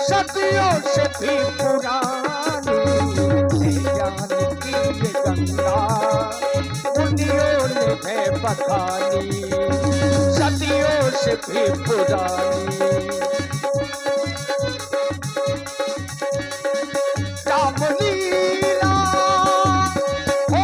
सदियों से भी पुरानी ज्ञान की ये गंगा मुनियों ने है बखानी, सदियों से भी पुरानी। रामलीला हो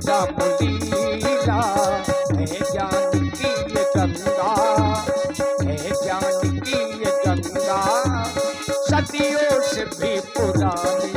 रामलीला है ज्ञान की ये गंगा, है ज्ञान की ये गंगा सदियों से भी पुरानी।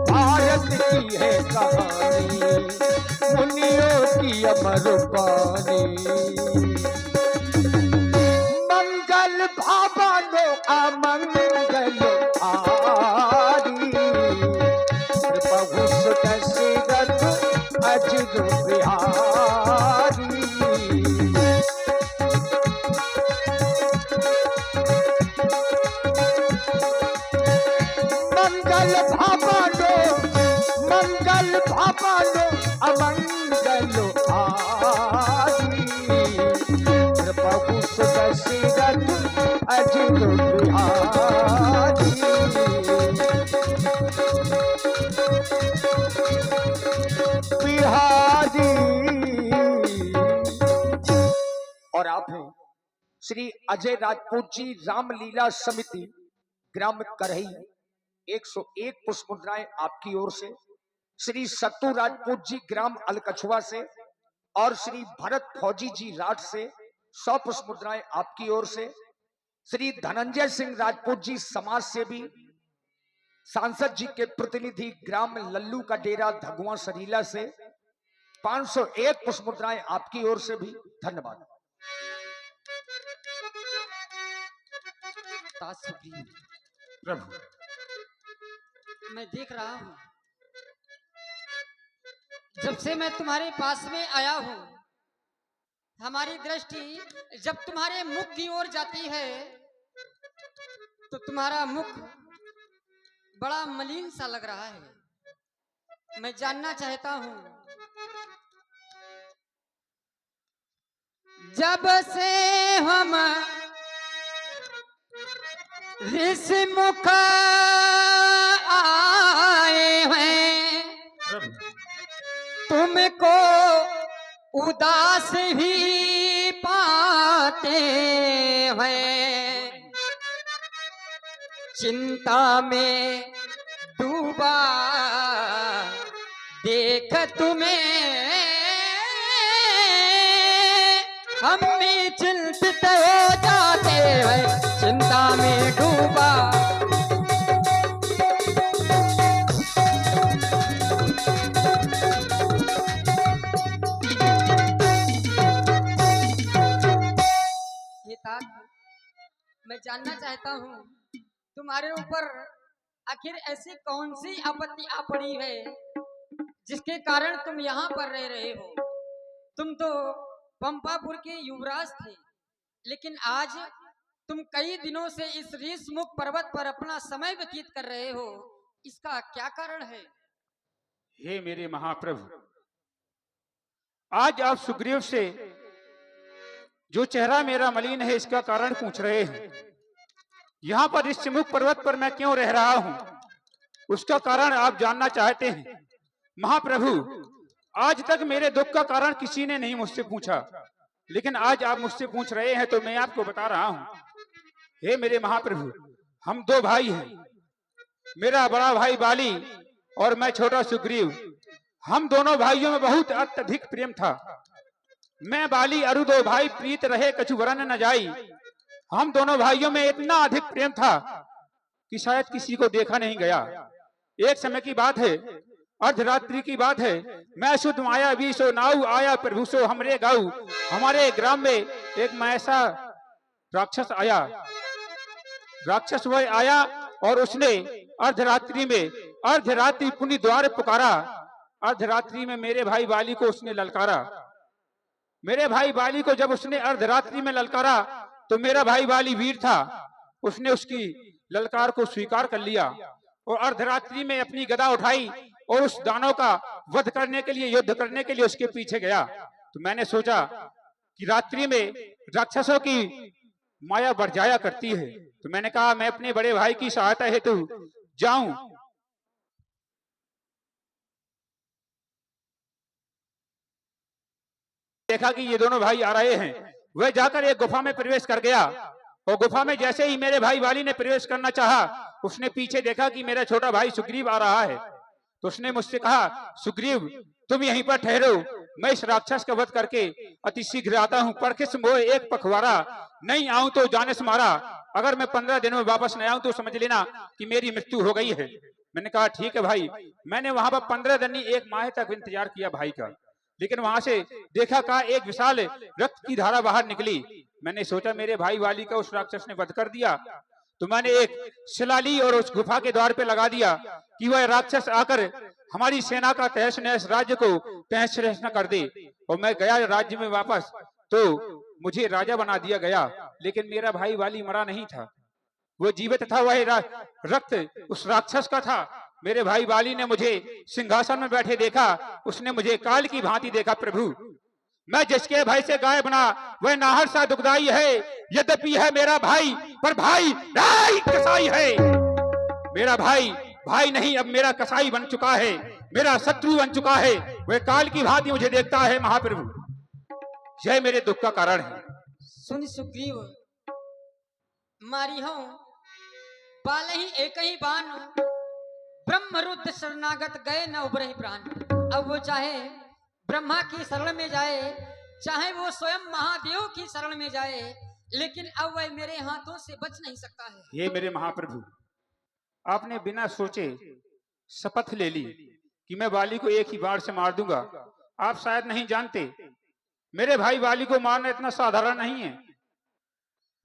भारत की है कहानी मुनियों की अमर बानी। मंगल भावनो अमंगल आरी, प्रभु सुत सिरत अजर बिहारी। मंगल भावनो अमंगल आरी, प्रभु सुत सिरत अजर बिहारी। बिहारी। और आप हैं श्री अजय राजपूत जी, रामलीला समिति, ग्राम करही, 101 पुष्प मुद्राएं आपकी ओर से। श्री सत्तू राजपूत जी, ग्राम अलकछुआ से, और श्री भरत फौजी जी, राठ से, 100 पुष्प मुद्राएं आपकी ओर से। श्री धनंजय सिंह राजपूत जी, समाज सेवी, सांसद जी के प्रतिनिधि, ग्राम लल्लू का डेरा, धगुआ सरीला से, 501 पुष्प मुद्राएं आपकी ओर से भी। धन्यवाद। प्रभु, मैं देख रहा हूं, जब से मैं तुम्हारे पास में आया हूं, हमारी दृष्टि जब तुम्हारे मुख की ओर जाती है तो तुम्हारा मुख बड़ा मलिन सा लग रहा है। मैं जानना चाहता हूं, जब से हम ऋषि मुख आए हैं, तुमको उदास ही पाते हैं। चिंता में डूबा देख तुम्हें हम भी चिंतित हो जाते हैं। चिंता में डूबा मैं जानना चाहता हूँ, तुम्हारे ऊपर आखिर ऐसी कौन सी आपत्ति आ पड़ी है जिसके कारण तुम यहाँ पर रह रहे हो। तुम तो पंपापुर के युवराज थे, लेकिन आज तुम कई दिनों से इस ऋषमुख पर्वत पर अपना समय व्यतीत कर रहे हो। इसका क्या कारण है? हे मेरे महाप्रभु, आज आप सुग्रीव से जो चेहरा मेरा मलिन है इसका कारण पूछ रहे हैं। यहाँ पर इस ऋषमुख पर्वत पर मैं क्यों रह रहा हूँ उसका कारण आप जानना चाहते हैं। महाप्रभु, आज तक मेरे दुख का कारण किसी ने नहीं मुझसे पूछा, लेकिन आज आप मुझसे पूछ रहे हैं तो मैं आपको बता रहा हूँ। हे मेरे महाप्रभु, हम दो भाई हैं, मेरा बड़ा भाई बाली और मैं छोटा सुग्रीव। हम दोनों भाइयों में बहुत अत्यधिक प्रेम था। मैं बाली अरु दो भाई प्रीत रहे कछु वरन न जाई। हम दोनों भाइयों में इतना अधिक प्रेम था कि शायद किसी को देखा नहीं गया। एक समय की बात है, अर्धरात्रि की बात है, मैं शुद्ध माया भी सो नाऊ आया प्रभु सो हमरे गाऊ। हमारे ग्राम में एक ऐसा राक्षस आया। राक्षस वह आया और उसने अर्धरात्रि पुण्य द्वार पुकारा। अर्धरात्रि में मेरे भाई बाली को उसने ललकारा। मेरे भाई बाली को जब उसने अर्धरात्रि में ललकारा तो मेरा भाई बाली वीर था, उसने उसकी ललकार को स्वीकार कर लिया और अर्धरात्रि में अपनी गदा उठाई और उस दानव का वध करने के लिए, युद्ध करने के लिए उसके पीछे गया। तो मैंने सोचा कि रात्रि में राक्षसों की माया बढ़ जाया करती है। तो मैंने कहा मैं अपने बड़े भाई की सहायता हेतु जाऊं। देखा कि ये दोनों भाई आ रहे हैं, वह जाकर एक गुफा में प्रवेश कर गया और गुफा में जैसे ही मेरे भाई वाली ने प्रवेश करना चाहा, उसने पीछे देखा कि मेरा छोटा भाई सुग्रीव आ रहा है। तो उसने मुझसे कहा, सुग्रीव तुम यहीं पर ठहरो, मैं इस राक्षस का वध करके अति शीघ्र आता हूं। पर किस मोह एक पखवाड़ा, नहीं आऊं तो जाने से मारा। अगर मैं 15 दिनों में वापस नहीं आऊं तो समझ लेना कि मेरी मृत्यु हो गई है। मैंने कहा ठीक है भाई। मैंने वहां पर 15 दिन नहीं 1 माह तक इंतजार किया भाई का, लेकिन वहां से देखा का एक विशाल रक्त की धारा बाहर निकली। मैंने सोचा मेरे भाई वाली का उस राक्षस ने वध कर दिया। तो मैंने एक शिला ली और उस गुफा के द्वार पे लगा दिया कि वह राक्षस आकर हमारी सेना का तहस नहस, राज्य को तहस नहस न कर दे। और मैं गया राज्य में वापस, तो मुझे राजा बना दिया गया, लेकिन मेरा भाई वाली मरा नहीं था, वो जीवित था। वह रक्त उस राक्षस का था। मेरे भाई वाली ने मुझे सिंहासन में बैठे देखा, उसने मुझे काल की भांति देखा। प्रभु मैं जिसके भाई से गाय बना वह नाहर सा दुखदाई है, यद्यपि है मेरा भाई पर भाई कसाई है। मेरा भाई भाई नहीं, अब मेरा कसाई बन चुका है, मेरा शत्रु बन चुका है। वह काल की भांति मुझे देखता है। महाप्रभु यह मेरे दुख का कारण है। सुन सुग्रीव, मारी हूं बाल ही एक ही बान, ब्रह्मरुद्र शरणागत गए न उबरहि प्राण। अब वो चाहे ब्रह्मा की शरण में जाए, चाहे वो स्वयं महादेव की शरण में जाए, लेकिन अब वह मेरे हाथों से बच नहीं सकता है। ये मेरे महाप्रभु, आपने बिना सोचे शपथ ले ली कि मैं वाली को एक ही बार से मार दूंगा। आप शायद नहीं जानते, मेरे भाई वाली को मारना इतना साधारण नहीं है।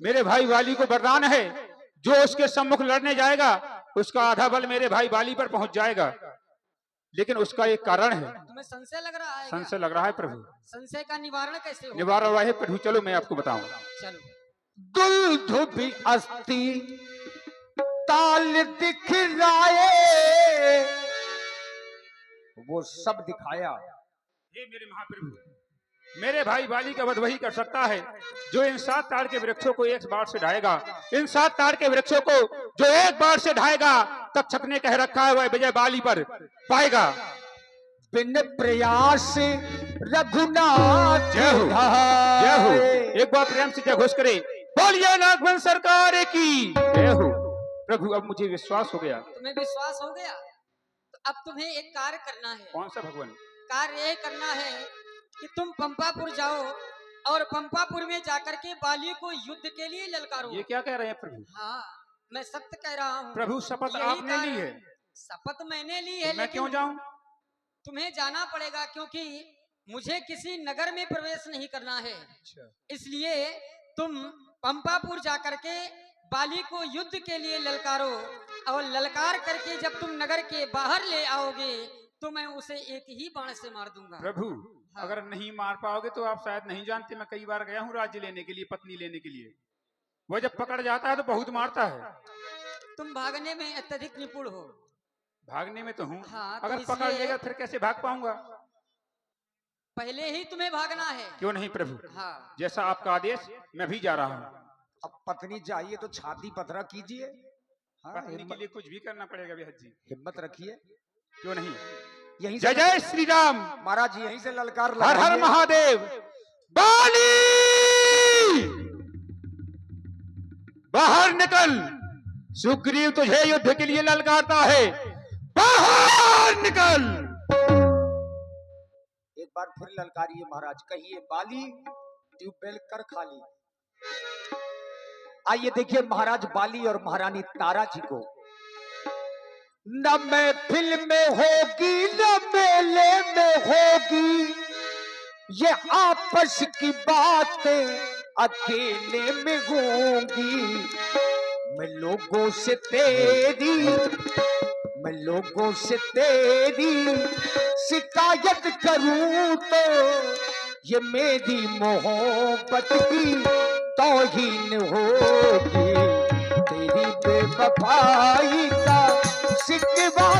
मेरे भाई वाली को वरदान है, जो उसके सम्मुख लड़ने जाएगा उसका आधा बल मेरे भाई वाली पर पहुंच जाएगा। लेकिन उसका एक कारण है। तुम्हें संशय लग रहा है? संशय लग रहा है प्रभु। संशय का निवारण कैसे होगा? निवारण है प्रभु, चलो मैं आपको बताऊं। चलो। दुल्धुभि अस्ति ताल दिखराए, वो सब दिखाया। हे मेरे महाप्रभु, मेरे भाई वाली का वध वही कर सकता है जो इन 7 ताड़ के वृक्षों को एक बार से ढाएगा। इन 7 ताड़ के वृक्षों को जो एक बार से ढाएगा, तक्षक ने कह रखा है वह विजय बाली पर पाएगा। बिन प्रयास रघुनाथ जय हो, जय हो। एक बार प्रेम से जय घोष करे, बोलिए नागवन सरकार की जय हो। प्रभु अब मुझे विश्वास हो गया। तुम्हें विश्वास हो गया तो अब तुम्हें एक कार्य करना है। कौन सा भगवान? कार्य ये करना है कि तुम पंपापुर जाओ और पंपापुर में जाकर के बाली को युद्ध के लिए ललकारो। ये क्या कह रहे हैं प्रभु? हाँ, मैं सत्य कह रहा हूँ प्रभु। शपथ आपने ली है? शपथ मैंने ली है, तो मैं क्यों जाऊं? तुम्हें जाना पड़ेगा, क्योंकि मुझे किसी नगर में प्रवेश नहीं करना है। इसलिए तुम पंपापुर जाकर के बाली को युद्ध के लिए ललकारो, और ललकार करके जब तुम नगर के बाहर ले आओगे तो मैं उसे एक ही बाण से मार दूंगा। प्रभु अगर नहीं मार पाओगे तो आप शायद नहीं जानते, मैं कई बार गया हूँ राज्य लेने के लिए, पत्नी लेने के लिए। वो जब पकड़ जाता है तो बहुत मारता है। तुम भागने में अत्यधिक निपुण हो। भागने में तो हूँ। हाँ, तो अगर पकड़ लेगा फिर कैसे भाग पाऊंगा? पहले ही तुम्हें भागना है। क्यों नहीं प्रभु? हाँ। जैसा आपका आदेश, मैं भी जा रहा हूँ। अब पत्नी चाहिए तो छाती पथरा कीजिए। हाँ, पत्नी के लिए कुछ भी करना पड़ेगा बिहार जी। हिम्मत रखिए। क्यों नहीं? यहीं जय जय श्री राम। महाराज यहीं से ललकार हर हर लगाइए। महादेव। बाली बाहर निकल, सुग्रीव तुझे युद्ध के लिए ललकारता है, बाहर निकल। एक बार फिर ललकारिए महाराज, कहिए बाली ट्यूबवेल कर खाली। आइए देखिए महाराज बाली और महारानी तारा जी को। न महफिल में होगी न मेले में होगी, ये आपस की बातें अकेले में होंगी। मैं लोगों से तेरी शिकायत करूं तो ये मेरी मोहब्बत की तौहीन होगी। तेरी बेवफाई का शिकवा